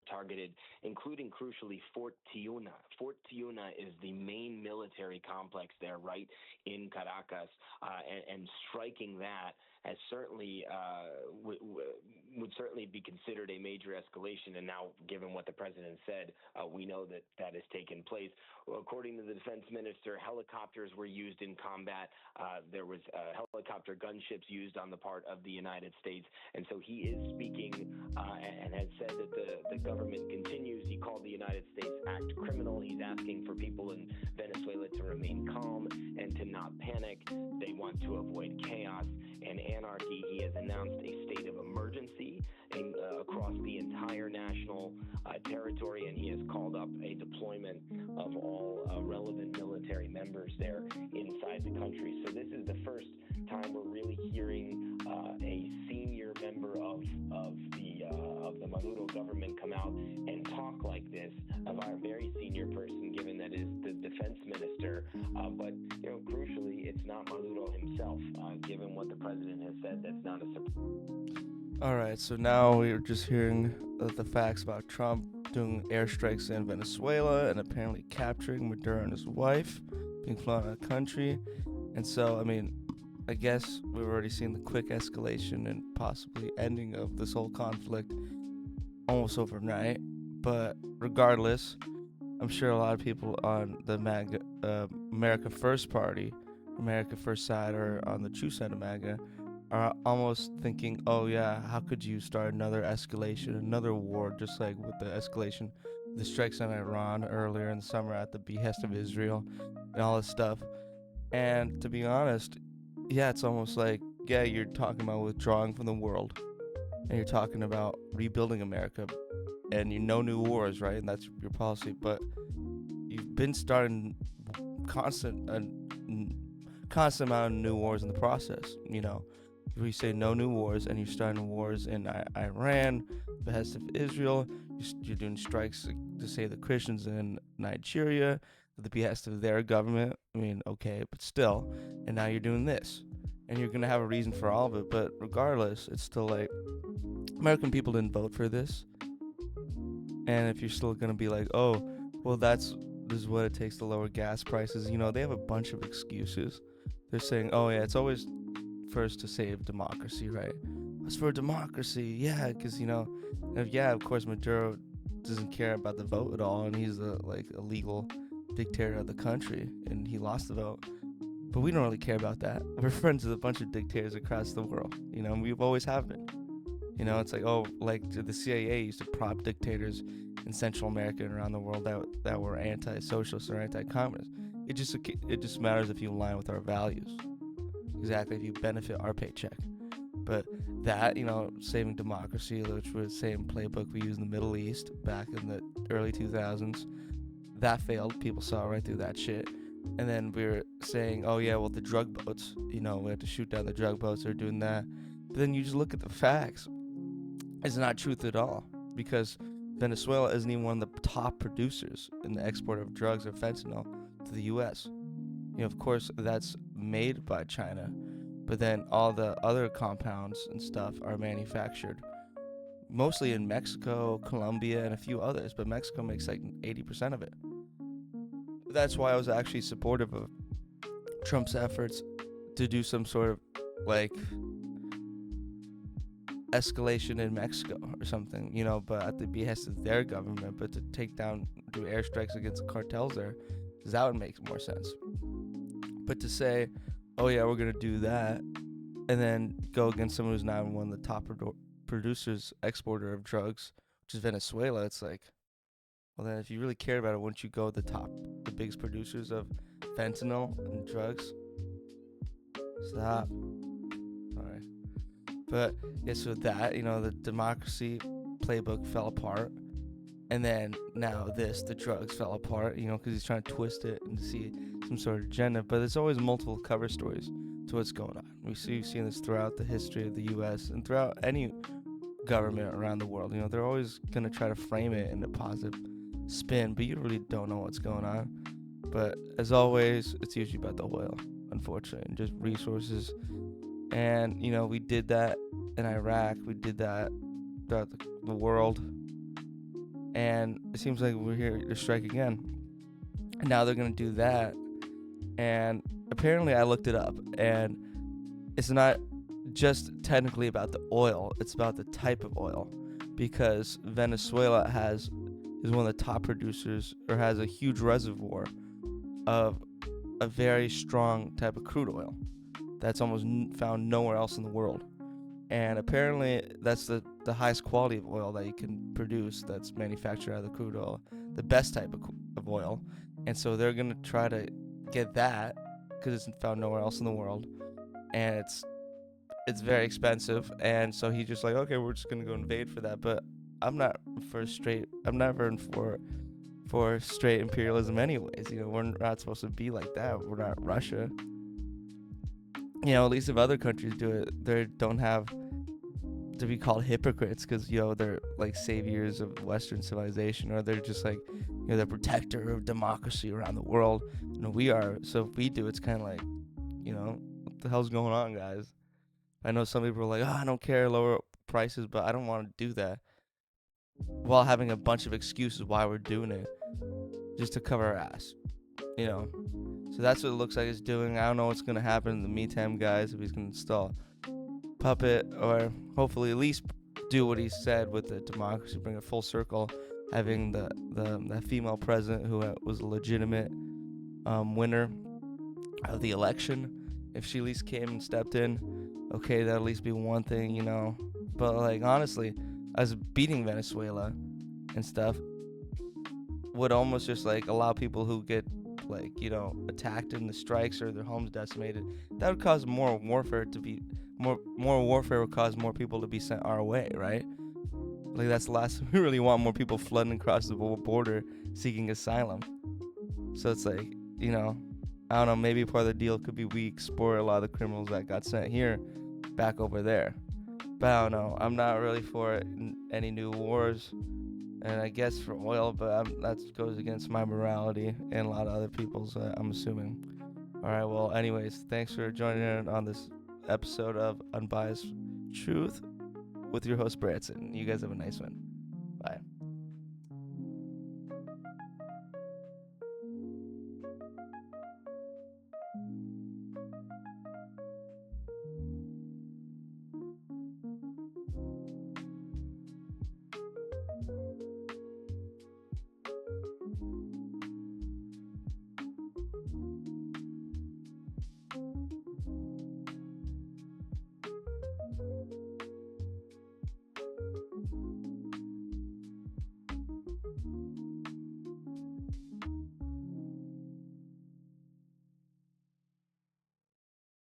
targeted, including crucially Fort Tiuna. Fort Tiuna is the main military complex there, right in Caracas, and striking that has certainly would certainly be considered a major escalation. And now, given what the president said, we know that that has taken place. Well, according to the defense minister, helicopters were used in combat. There was helicopter gunships used on the part of the United States. And so he is speaking and has said that the government continues. He called the United States act criminal. He's asking for people in Venezuela to remain calm and to not panic. They want to avoid chaos and anarchy. He has announced a state of emergency across the entire national territory, and he has called up a deployment of all relevant military members there inside the country. So this is the first time we're really hearing a senior member of the Maduro government come out and talk like this, of our very senior person, given that is the defense minister. But crucially, it's not Maduro himself. Given what the president has said, that's not a surprise. All right, so now we're just hearing the facts about Trump doing airstrikes in Venezuela and apparently capturing Maduro and his wife, being flown out of the country. And so, I mean, I guess we've already seen the quick escalation and possibly ending of this whole conflict almost overnight. But regardless, I'm sure a lot of people on the MAGA, America First Party, America First side, or on the true side of MAGA, are almost thinking, oh yeah, how could you start another escalation, another war, just like with the escalation, the strikes on Iran earlier in the summer at the behest of Israel and all this stuff. And to be honest, yeah, it's almost like, yeah, you're talking about withdrawing from the world and you're talking about rebuilding America and no new wars, right? And that's your policy, but you've been starting constant amount of new wars in the process. We say no new wars, and you're starting wars in Iran, behest of Israel. You're doing strikes to save the Christians in Nigeria, at the behest of their government. I mean, okay, but still. And now you're doing this, and you're gonna have a reason for all of it. But regardless, it's still like American people didn't vote for this, and if you're still gonna be like, oh, well, this is what it takes to lower gas prices. They have a bunch of excuses. They're saying, oh yeah, it's always first to save democracy, right? It's for democracy, yeah, because of course Maduro doesn't care about the vote at all, and he's a legal dictator of the country, and he lost the vote. But we don't really care about that. We're friends with a bunch of dictators across the world, and we've always have been. It's like, oh, like the CIA used to prop dictators in Central America and around the world that were anti-socialist or anti-communist. It just matters if you align with our values. Exactly, if you benefit our paycheck. But that, saving democracy, which was the same playbook we used in the Middle East back in the early 2000s, that failed. People saw right through that shit. And then we were saying, oh yeah, well, the drug boats, we had to shoot down the drug boats, they're doing that. But then you just look at the facts. It's not truth at all, because Venezuela isn't even one of the top producers in the export of drugs or fentanyl to the U.S. Of course, that's made by China, but then all the other compounds and stuff are manufactured mostly in Mexico, Colombia, and a few others, but Mexico makes like 80% of it. That's why I was actually supportive of Trump's efforts to do some sort of escalation in Mexico or something, but at the behest of their government, but to do airstrikes against the cartels there, because that would make more sense. But to say, oh yeah, we're going to do that, and then go against someone who's not one of the top producers, exporter of drugs, which is Venezuela, it's like, well then if you really cared about it, wouldn't you go the biggest producers of fentanyl and drugs? Stop. Sorry. But yeah, so that, the democracy playbook fell apart. And then now the drugs fell apart, because he's trying to twist it and see some sort of agenda. But there's always multiple cover stories to what's going on. We've seen this throughout the history of the U.S. and throughout any government around the world. They're always going to try to frame it in a positive spin, but you really don't know what's going on. But as always, it's usually about the oil, unfortunately, and just resources. And, we did that in Iraq. We did that throughout the world. and it seems like we're here to strike again. And now they're gonna do that, and apparently I looked it up, and it's not just technically about the oil; it's about the type of oil, because Venezuela is one of the top producers, or has a huge reservoir of a very strong type of crude oil that's almost found nowhere else in the world. And apparently, that's the highest quality of oil that you can produce that's manufactured out of the crude oil, the best type of oil. And so they're going to try to get that because it's found nowhere else in the world. And it's very expensive. And so he's just like, okay, we're just going to go invade for that. But I'm never in for straight imperialism anyways. We're not supposed to be like that. We're not Russia. At least if other countries do it, they don't have to be called hypocrites because they're like saviors of Western civilization, or they're just like the protector of democracy around the world. We are. So if we do, it's kind of like, what the hell's going on, guys? I know some people are like, I don't care, lower prices, but I don't want to do that while having a bunch of excuses why we're doing it just to cover our ass. So that's what it looks like it's doing. I don't know what's gonna happen in the meantime, guys. If he's gonna install Puppet, or hopefully at least do what he said with the democracy, bring it full circle, having the female president who was a legitimate winner of the election. If she at least came and stepped in, okay, that'd at least be one thing, But like honestly, as beating Venezuela and stuff would almost just like allow people who get attacked in the strikes or their homes decimated, that would cause more warfare to be more warfare would cause more people to be sent our way, right? Like that's the last we really want, more people flooding across the border seeking asylum. So it's like, I don't know, maybe part of the deal could be we export a lot of the criminals that got sent here back over there. But I don't know, I'm not really for any new wars, and I guess for oil, but that goes against my morality and a lot of other people's, I'm assuming. Alright, well, anyways, thanks for joining in on this episode of Unbiased Truth with your host, Branson. You guys have a nice one. Bye.